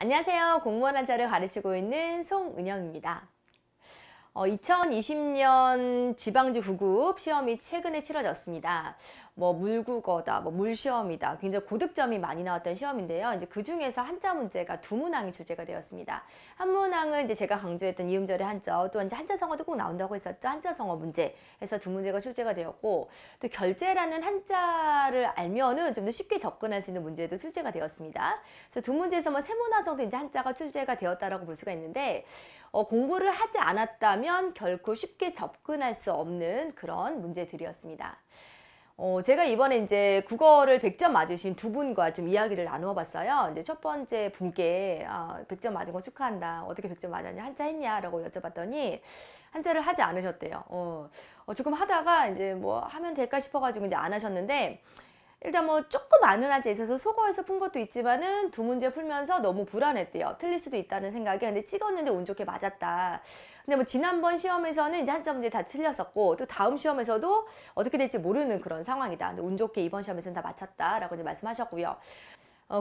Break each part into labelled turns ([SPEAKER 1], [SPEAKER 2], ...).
[SPEAKER 1] 안녕하세요. 공무원 한자를 가르치고 있는 송은영입니다. 2020년 지방지 9급 시험이 최근에 치러졌습니다. 물국어다, 물시험이다. 굉장히 고득점이 많이 나왔던 시험인데요. 이제 그 중에서 한자 문제가 두 문항이 출제가 되었습니다. 한 문항은 이제 제가 강조했던 이음절의 한자, 또 이제 한자성어도 꼭 나온다고 했었죠. 한자성어 문제 해서 두 문제가 출제가 되었고, 또 결제라는 한자를 알면은 좀 더 쉽게 접근할 수 있는 문제도 출제가 되었습니다. 그래서 두 문제에서 세 문항 정도 이제 한자가 출제가 되었다라고 볼 수가 있는데, 공부를 하지 않았다면 결코 쉽게 접근할 수 없는 그런 문제들이었습니다. 제가 이번에 이제 국어를 100점 맞으신 두 분과 좀 이야기를 나누어 봤어요. 이제 첫 번째 분께 100점 맞은 거 축하한다. 어떻게 100점 맞았냐? 한자 했냐? 라고 여쭤봤더니 한자를 하지 않으셨대요. 조금 하다가 이제 하면 될까 싶어가지고 이제 안 하셨는데, 일단 조금 아는 한자에 있어서 속어에서 푼 것도 있지만은 두 문제 풀면서 너무 불안했대요. 틀릴 수도 있다는 생각에. 근데 찍었는데 운 좋게 맞았다. 근데 지난번 시험에서는 이제 한자 문제 다 틀렸었고, 또 다음 시험에서도 어떻게 될지 모르는 그런 상황이다. 근데 운 좋게 이번 시험에서는 다 맞췄다라고 이제 말씀하셨고요.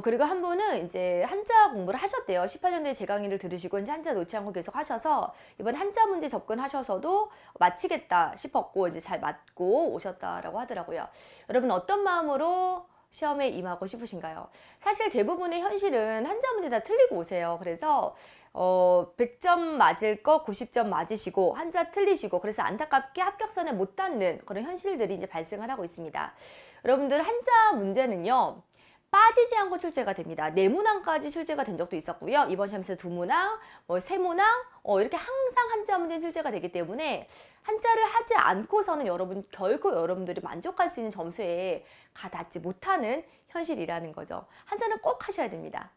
[SPEAKER 1] 그리고 한 분은 이제 한자 공부를 하셨대요. 18년도에 제 강의를 들으시고 이제 한자 놓지 않고 계속 하셔서 이번 한자 문제 접근하셔서도 마치겠다 싶었고 이제 잘 맞고 오셨다라고 하더라고요. 여러분 어떤 마음으로 시험에 임하고 싶으신가요? 사실 대부분의 현실은 한자 문제 다 틀리고 오세요. 그래서 100점 맞을 거 90점 맞으시고 한자 틀리시고 그래서 안타깝게 합격선에 못 닿는 그런 현실들이 이제 발생을 하고 있습니다. 여러분들 한자 문제는요. 빠지지 않고 출제가 됩니다. 4문항까지 출제가 된 적도 있었고요. 이번 시험에서 2문항, 3문항 이렇게 항상 한자 문제는 출제가 되기 때문에 한자를 하지 않고서는 결코 여러분들이 만족할 수 있는 점수에 가닿지 못하는 현실이라는 거죠. 한자는 꼭 하셔야 됩니다.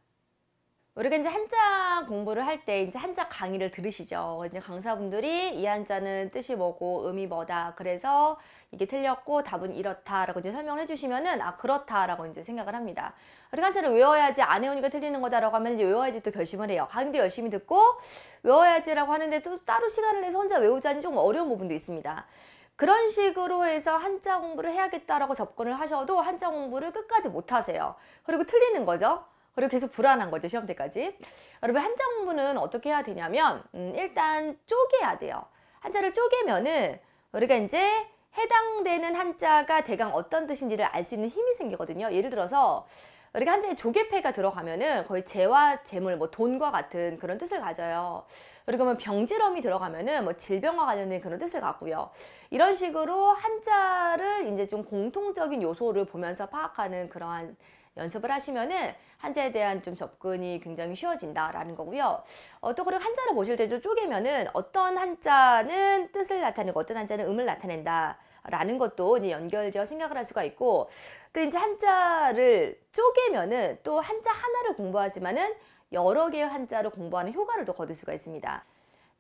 [SPEAKER 1] 우리가 이제 한자 공부를 할 때 이제 한자 강의를 들으시죠. 이제 강사분들이 이 한자는 뜻이 뭐고 의미 뭐다. 그래서 이게 틀렸고 답은 이렇다라고 이제 설명을 해주시면은 그렇다라고 이제 생각을 합니다. 우리가 한자를 외워야지 안 외우니까 틀리는 거다라고 하면 이제 외워야지 또 결심을 해요. 강의도 열심히 듣고 외워야지라고 하는데 또 따로 시간을 내서 혼자 외우자니 좀 어려운 부분도 있습니다. 그런 식으로 해서 한자 공부를 해야겠다라고 접근을 하셔도 한자 공부를 끝까지 못 하세요. 그리고 틀리는 거죠. 그리고 계속 불안한 거죠. 시험 때까지. 여러분 한자 공부는 어떻게 해야 되냐면 일단 쪼개야 돼요. 한자를 쪼개면은 우리가 이제 해당되는 한자가 대강 어떤 뜻인지를 알 수 있는 힘이 생기거든요. 예를 들어서 우리가 한자에 조개패가 들어가면은 거의 재와 재물, 돈과 같은 그런 뜻을 가져요. 그리고 병지럼이 들어가면은 질병과 관련된 그런 뜻을 갖고요. 이런 식으로 한자를 이제 좀 공통적인 요소를 보면서 파악하는 그러한 연습을 하시면은 한자에 대한 좀 접근이 굉장히 쉬워진다라는 거고요. 또 그리고 한자를 보실 때 좀 쪼개면은 어떤 한자는 뜻을 나타내고 어떤 한자는 음을 나타낸다. 라는 것도 이제 연결지어 생각을 할 수가 있고, 또 이제 한자를 쪼개면은 또 한자 하나를 공부하지만은 여러 개의 한자를 공부하는 효과를 또 거둘 수가 있습니다.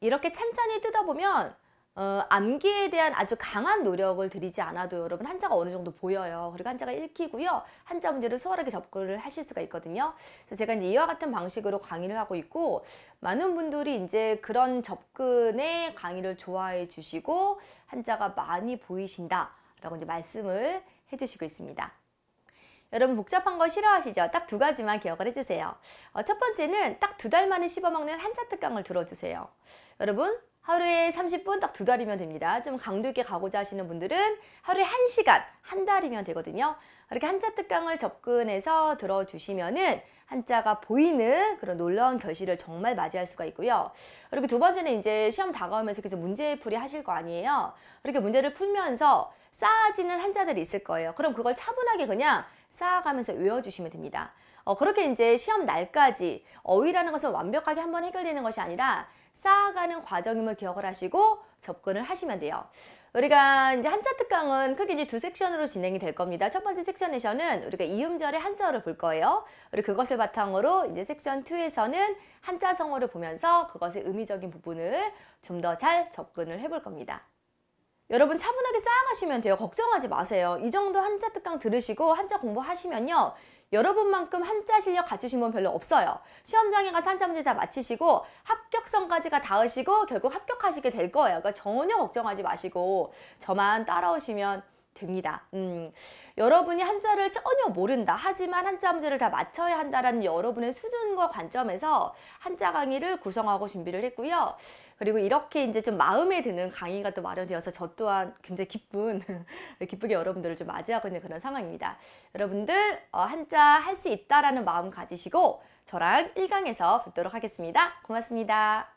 [SPEAKER 1] 이렇게 찬찬히 뜯어보면 암기에 대한 아주 강한 노력을 들이지 않아도 여러분 한자가 어느 정도 보여요. 그리고 한자가 읽히고요. 한자 문제를 수월하게 접근을 하실 수가 있거든요. 그래서 제가 이제 이와 같은 방식으로 강의를 하고 있고, 많은 분들이 이제 그런 접근의 강의를 좋아해 주시고 한자가 많이 보이신다라고 이제 말씀을 해주시고 있습니다. 여러분 복잡한 거 싫어하시죠? 딱 두 가지만 기억을 해주세요. 첫 번째는 딱 2달 만에 씹어먹는 한자 특강을 들어주세요. 여러분 하루에 30분 딱 2달이면 됩니다. 좀 강도 있게 가고자 하시는 분들은 하루에 1시간, 한 달이면 되거든요. 이렇게 한자 특강을 접근해서 들어주시면은 한자가 보이는 그런 놀라운 결실을 정말 맞이할 수가 있고요. 그리고 두 번째는 이제 시험 다가오면서 계속 문제풀이 하실 거 아니에요. 이렇게 문제를 풀면서 쌓아지는 한자들이 있을 거예요. 그럼 그걸 차분하게 그냥 쌓아가면서 외워주시면 됩니다. 그렇게 이제 시험 날까지 어휘라는 것은 완벽하게 한번 해결되는 것이 아니라 쌓아가는 과정임을 기억을 하시고 접근을 하시면 돼요. 우리가 이제 한자 특강은 크게 이제 2섹션으로 진행이 될 겁니다. 첫 번째 섹션에서는 우리가 이음절의 한자어를 볼 거예요. 그리고 그것을 바탕으로 이제 섹션 2에서는 한자성어를 보면서 그것의 의미적인 부분을 좀 더 잘 접근을 해볼 겁니다. 여러분 차분하게 쌓아가시면 돼요. 걱정하지 마세요. 이 정도 한자 특강 들으시고 한자 공부하시면요. 여러분만큼 한자 실력 갖추신 분 별로 없어요. 시험장에 가서 한자 문제 다 마치시고 합격선까지가 닿으시고 결국 합격하시게 될 거예요. 그러니까 전혀 걱정하지 마시고 저만 따라오시면 됩니다. 여러분이 한자를 전혀 모른다. 하지만 한자 문제를 다 맞춰야 한다라는 여러분의 수준과 관점에서 한자 강의를 구성하고 준비를 했고요. 그리고 이렇게 이제 좀 마음에 드는 강의가 또 마련되어서 저 또한 굉장히 기쁘게 여러분들을 좀 맞이하고 있는 그런 상황입니다. 여러분들 한자 할 수 있다라는 마음 가지시고 저랑 1강에서 뵙도록 하겠습니다. 고맙습니다.